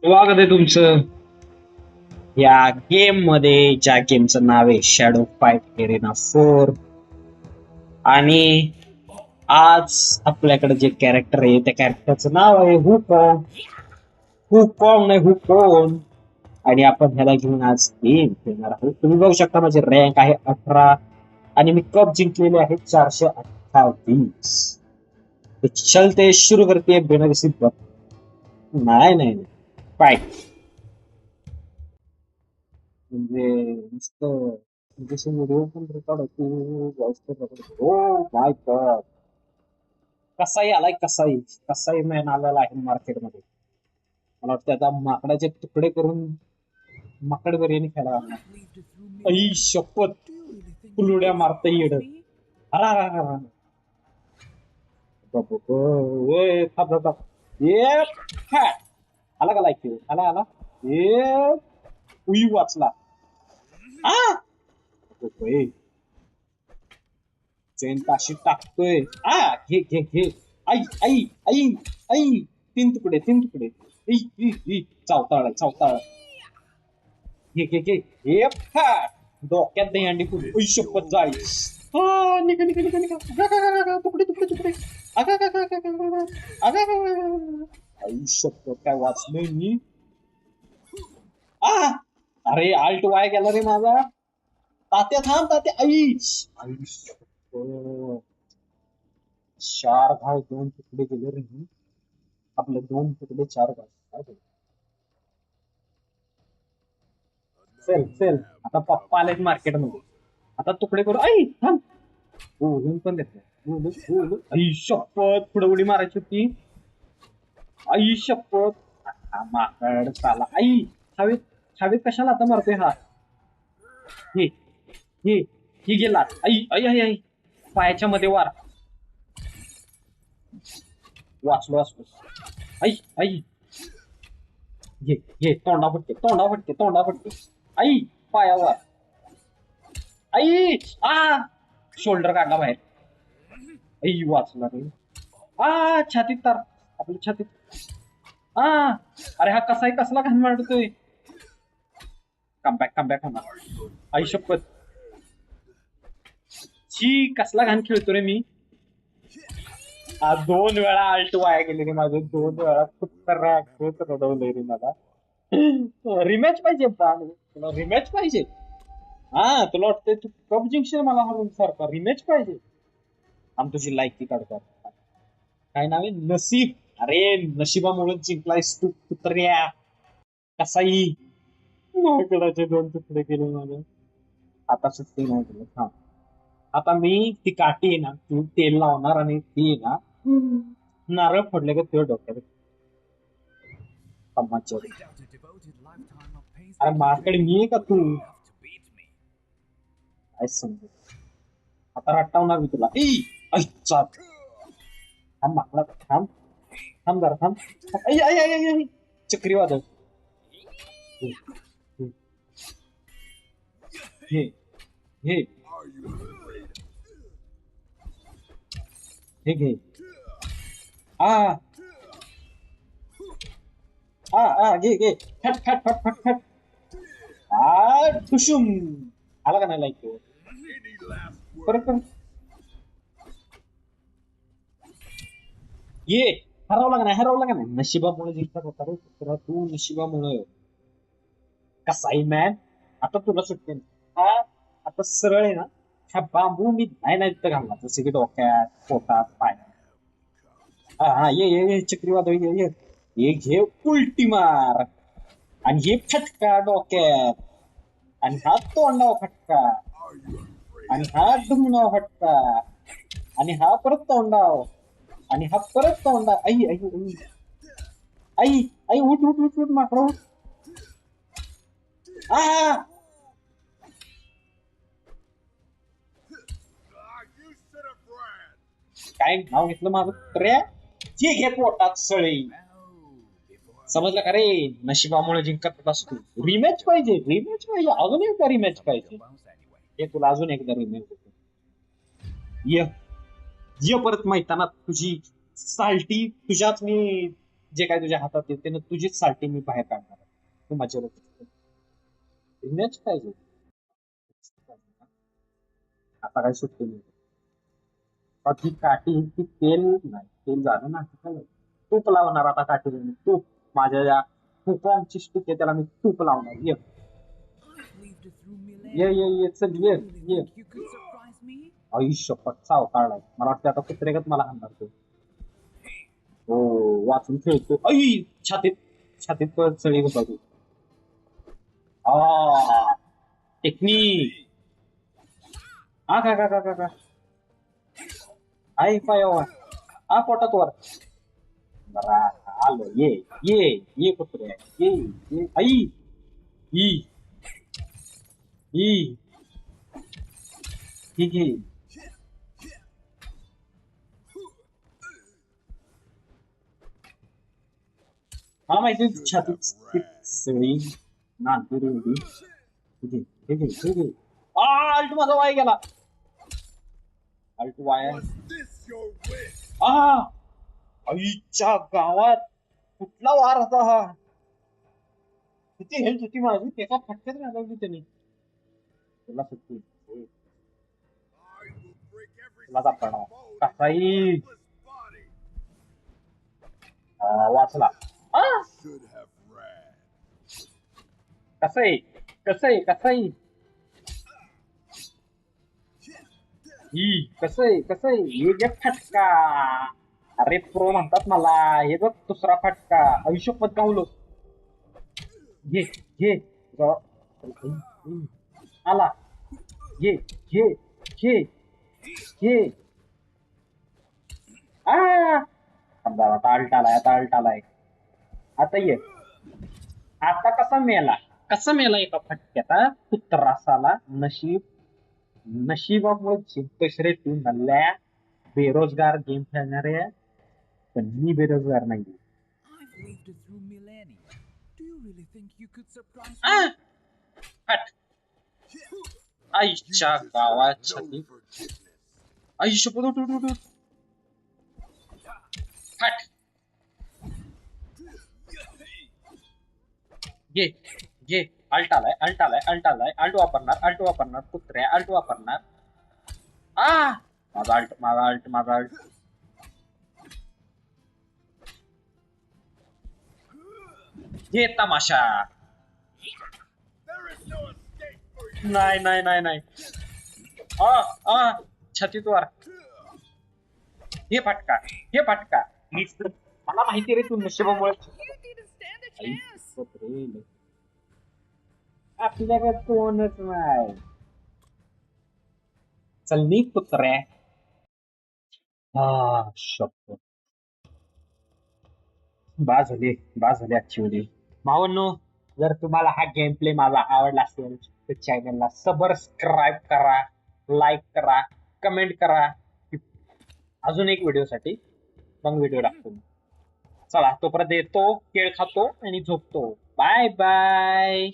स्वागत आहे तुमचं या गेम मध्ये, ज्या गेमचं नाव आहे शॅडो फाईट एरेना 4. आणि आज आपल्याकडे जे कॅरेक्टर आहे त्या कॅरेक्टरचं नाव आहे हुकॉंग नाही हुकोन. आणि आपण ह्याला घेऊन आज गेम खेळणार आहोत. तुम्ही बघू शकता माझी रँक आहे 18 आणि मी कप जिंकलेले आहे 428. चलते शुरू करते बिना किसी नाही नाही फाईट. म्हणजे नुसतं जसे व्हिडिओ पण रेकॉर्ड होतो, व्हॉइस पण रेकॉर्ड होतो. ओ माय गॉड, कसाही आलाय, कसाही मॅन आलेला आहे मार्केटमध्ये. मला वाटतं आता माकडाचे तुकडे करून माकड बिर्याणी खायला लागणार. आई शपथ, कुलुड्या मारता येड. अरा अरा अरा. ओय थांब थांब थांब. ये हा. आला का लाईक, आला आला. ये उई वाचला. आ ओय चैन ताशी टाकतोय. आ घे घे घे. आई आई आई आई. तीन तुकडे तीन तुकडे. चावताळ चावताळ. घे घे घे. हे फाट डोक्यात नाही अंडी फुल. उई शपथ जाळी. निघा निघा निघा निघा. तुकडे तुकडे तुकडे. अगा अगा अगा अगा अगा अगा. आई शपथ, काय वाचलोय मी. आ अरे आल्ट वाय गेला रे माझा. तात्या थांब तात्या. आई आई शपथ. 4 घाव 2 तुकडे गेले रे. आपले 2 तुकडे 4 घाव. चल चल, आता पप्पा आलेत मार्केटमध्ये. आता तुकडे करू. आई थांब. बोलून पण देत नाही. आई शपथ, पुढे उडी मारायची होती. आई शपथ. माकड चाला. आई हवेत हवेत कशाला आता मारतोय हा. हे हे ही गेला. आई आई आई आई. पायाच्या मध्ये वार. वाचलो वाचलो. आई आई. घे घे. तोंडा फटके तोंडा फटके तोंडा फटके. आई पायावर. आई आ शोल्डर काढला बाहेर. आई वाचला रे. छातीत तार. आपल्या छातीत. आ अरे हा कसाही कसला घाण मारतोय. कमबॅक कमबॅक होणार. आई शपथ. ची कसला घाण खेळतो रे मी. आज 2 वेळा आल्ट वाया गेले रे माझे. 2 वेळा खूप रडवलंय रे मला. रिमॅच पाहिजे तुला, रिमॅच पाहिजे. हा तुला वाटतंय तू कप जिंकशील मला हरून सारखा. रिमॅच पाहिजे. आम तुझी लायकी काढतात. काय नाव आहे, नसीब. अरे नशिबामुळे जिंकलायस तू कुत्र्या. कसाही. माकडाचे 2 तुकडे केले माझे. आता सुट्टी नाही दिली. हा आता मी ती काठी आहे ना, तू तेल लावणार आणि ती आहे ना नारळ फोडले का तुझ्या डोक्यात. अरे माकड मी आहे का तू. काय समज. आता रट्टावणार मी तुला. अच्छा थांब माकडा थांब. थांब जरा थांब. आई आई आई आई आई. चक्रीवादळ. हे हे हे घे. आ घे घे. फट फट फट फट फट. ठुशुम. आला का नाही लाईक. परत परत. ये हरवला का नाही, हरवला का नाही. नशिबामुळे जिंकत होता रे कुत्रा तू. नशिबामुळे. कसाई मॅन. आता तुला सुटते. हा आता सरळ आहे ना. हा बांबू मी नाही नाही तिथं घालला, जसं की डोक्यात पोटात पायात. हा ये चक्रीवादळ ये. ये घे उलटी मार. आणि हे फटका डोक्यात. आणि हा तोंडावर फटका. आणि हा डुमणाव फटका. आणि हा परत तोंडाव. आणि हा परत तोंडा. आई आई आई आई आई. उठ उठ उठ उठ माकडा उठ. आ काय नाव घेतलं माझं कुत्र्या. जे घे पोटात सळी. समजलं का रे. नशिबामुळे जिंकत असतो. रिमॅच पाहिजे, रिमॅच पाहिजे, अजून एकदा रिमॅच पाहिजे. हे तुला अजून एकदा रिमॅच ये ये परत मैदानात. तुझी साल्टी तुझ्याच मी जे काय तुझ्या हातात येते ना तुझीच साठी मी बाहेर काढणार आहे. तू माझ्यावर इमेज पाहिजे. आता काय सुट्टी नाही. ती काठी ती तेल नाही तेल झालं ना तूप लावणार आता काठी तूप माझ्या या तुपांची स्टिक आहे त्याला मी तूप लावणार ये चल ये आयुष्यपट सावकाळलाय मला वाटतं आता कुत्रेगत मला हाणणार तो. हो वाचून खेळतो छातीत छातीत चळी बसवतो. आ टेक्निक हा का आई पायावर पोटात वर बरा आलो ये कुत्रे ये आई ई ई ठीक आहे. हा माहिती छातीत सगळी नांदी रेवडी ठीक आहे आल्ट माझा वाय गेला अल्ट वाया आईच्या गावात कुठला वार होता हा किती हेल्थ होती माझी त्याचा फटक्यात घालवली त्यांनी तुला सुट्टी तुला सापडणार कसाही वाचला कसंही कसंही हे जे फटका अरे प्रो म्हणतात मला हे बघ दुसरा फटका आयुष्यपत गावलो घे आला घे आता अल्ट आलाय आता ये आता कसा मेला एका फटक्यात कुत्रासाला नशिबामुळे जिंकतोय रे तू नल्ल्या बेरोजगार गेम खेळणारे पण मी बेरोजगार नाही. आईच्या गावात आयुष्य फट घे अल्ट आलाय अल्ट वापरणार कुत्र्या अल्ट वापरणार माझा अल्ट घे तमाशा नाही छतीद्वार हे फटका मला माहिती रे तू नशिबामुळे आपल्याकडे कोणच नाही चल नी कुत्र्या शब्द बाज झाली आजची उडी भावांनो जर तुम्हाला हा गेम प्ले माझा आवडला असेल तर चॅनलला सबस्क्राईब करा लाईक करा कमेंट करा अजून एक व्हिडिओसाठी मग व्हिडिओ टाकतो. चला तोपर्यंत येतो केळ खातो आणि झोपतो. Bye bye.